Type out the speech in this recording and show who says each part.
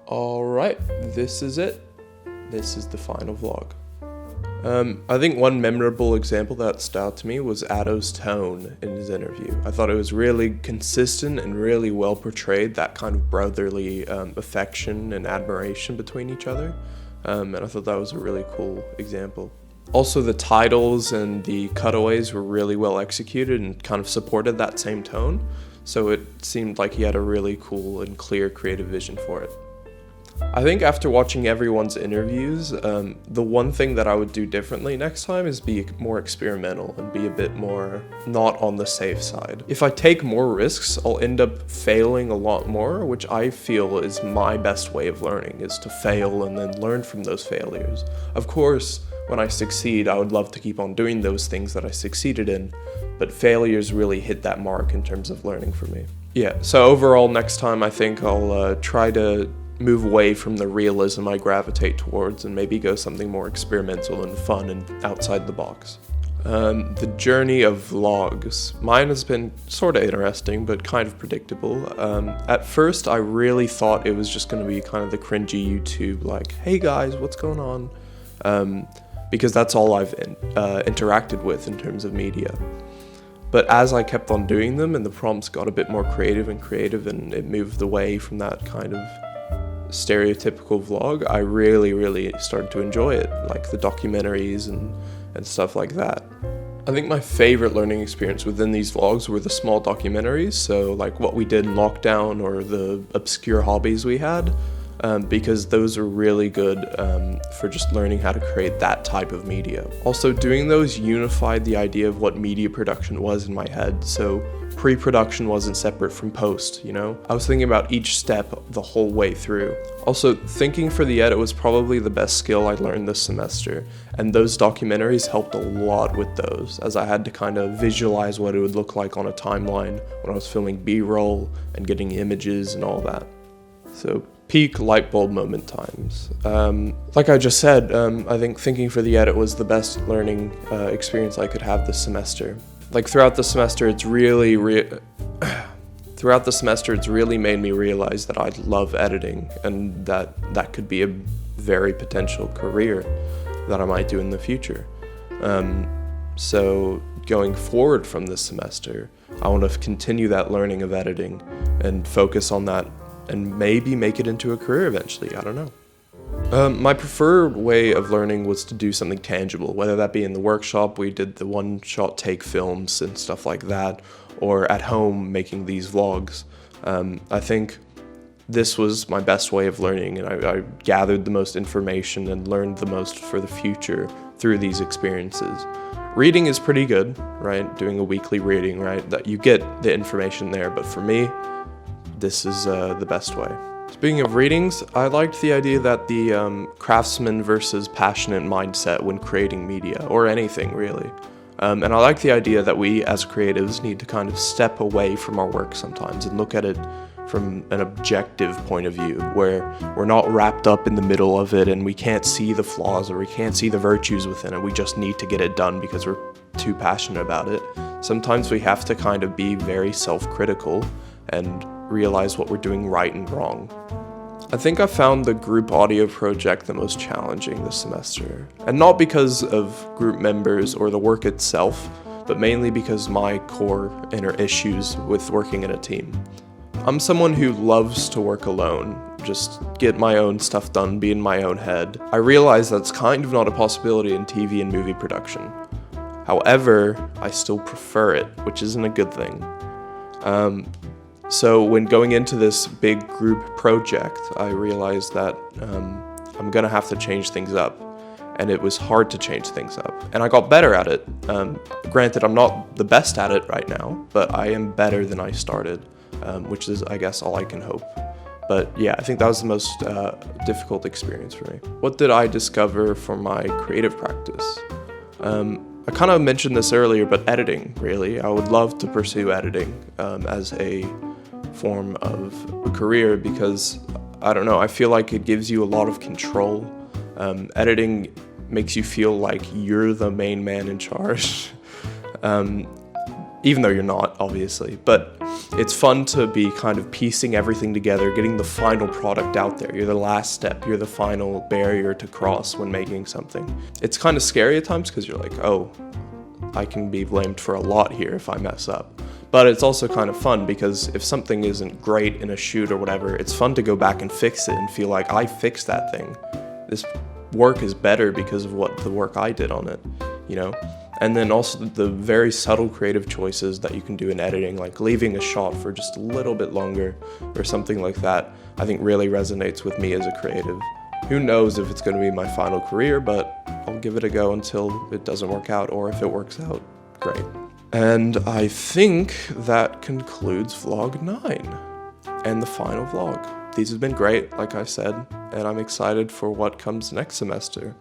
Speaker 1: Alright, this is it. This is the final vlog. I think one memorable example that stood out to me was Addo's tone in his interview. I thought it was really consistent and really well portrayed, that kind of brotherly affection and admiration between each other. And I thought that was a really cool example. Also, the titles and the cutaways were really well executed and kind of supported that same tone. So it seemed like he had a really cool and clear creative vision for it. I think after watching everyone's interviews, the one thing that I would do differently next time is be more experimental and be a bit more not on the safe side. If I take more risks, I'll end up failing a lot more, which I feel is my best way of learning, is to fail and then learn from those failures. Of course, when I succeed, I would love to keep on doing those things that I succeeded in, but failures really hit that mark in terms of learning for me. Yeah, so overall, next time I think I'll try to move away from the realism I gravitate towards and maybe go something more experimental and fun and outside the box. The journey of vlogs. Mine has been sort of interesting, but kind of predictable. At first, I really thought it was just going to be kind of the cringy YouTube, like, hey guys, what's going on? Because that's all I've interacted with in terms of media. But as I kept on doing them and the prompts got a bit more creative and it moved away from that kind of stereotypical vlog, I really started to enjoy it, like the documentaries and stuff like that. I think my favorite learning experience within these vlogs were the small documentaries, so like what we did in lockdown or the obscure hobbies we had, because those are really good for just learning how to create that type of media. Also, doing those unified the idea of what media production was in my head, so pre-production wasn't separate from post, you know? I was thinking about each step the whole way through. Also, thinking for the edit was probably the best skill I learned this semester, and those documentaries helped a lot with those, as I had to kind of visualize what it would look like on a timeline when I was filming B-roll and getting images and all that. So, peak light bulb moment times. Like I just said, I think thinking for the edit was the best learning experience I could have this semester. Like throughout the semester, it's really made me realize that I love editing and that could be a very potential career that I might do in the future. So going forward from this semester, I want to continue that learning of editing and focus on that and maybe make it into a career eventually, I don't know. My preferred way of learning was to do something tangible, whether that be in the workshop, we did the one-shot take films and stuff like that, or at home making these vlogs. I think this was my best way of learning, and I gathered the most information and learned the most for the future through these experiences. Reading is pretty good, right? Doing a weekly reading, right? That you get the information there, but for me, this is the best way. Speaking of readings, I liked the idea that the craftsman versus passionate mindset when creating media, or anything really. And I like the idea that we as creatives need to kind of step away from our work sometimes and look at it from an objective point of view, where we're not wrapped up in the middle of it and we can't see the flaws or we can't see the virtues within it. We just need to get it done because we're too passionate about it. Sometimes we have to kind of be very self-critical and realize what we're doing right and wrong. I think I found the group audio project the most challenging this semester, and not because of group members or the work itself, but mainly because my core inner issues with working in a team. I'm someone who loves to work alone, just get my own stuff done, be in my own head. I realize that's kind of not a possibility in TV and movie production. However, I still prefer it, which isn't a good thing. So when going into this big group project, I realized that I'm gonna have to change things up, and it was hard to change things up. And I got better at it. Granted, I'm not the best at it right now, but I am better than I started, which is, I guess, all I can hope. But yeah, I think that was the most difficult experience for me. What did I discover from my creative practice? I kind of mentioned this earlier, but editing, really. I would love to pursue editing as a form of a career because, I don't know, I feel like it gives you a lot of control. Editing makes you feel like you're the main man in charge, even though you're not, obviously. But it's fun to be kind of piecing everything together, getting the final product out there. You're the last step, you're the final barrier to cross when making something. It's kind of scary at times because you're like, oh, I can be blamed for a lot here if I mess up. But it's also kind of fun because if something isn't great in a shoot or whatever, it's fun to go back and fix it and feel like I fixed that thing. This work is better because of what the work I did on it, you know? And then also the very subtle creative choices that you can do in editing, like leaving a shot for just a little bit longer or something like that, I think really resonates with me as a creative. Who knows if it's going to be my final career, but I'll give it a go until it doesn't work out, or if it works out, great. And I think that concludes vlog 9 and the final vlog. These have been great, like I said, and I'm excited for what comes next semester.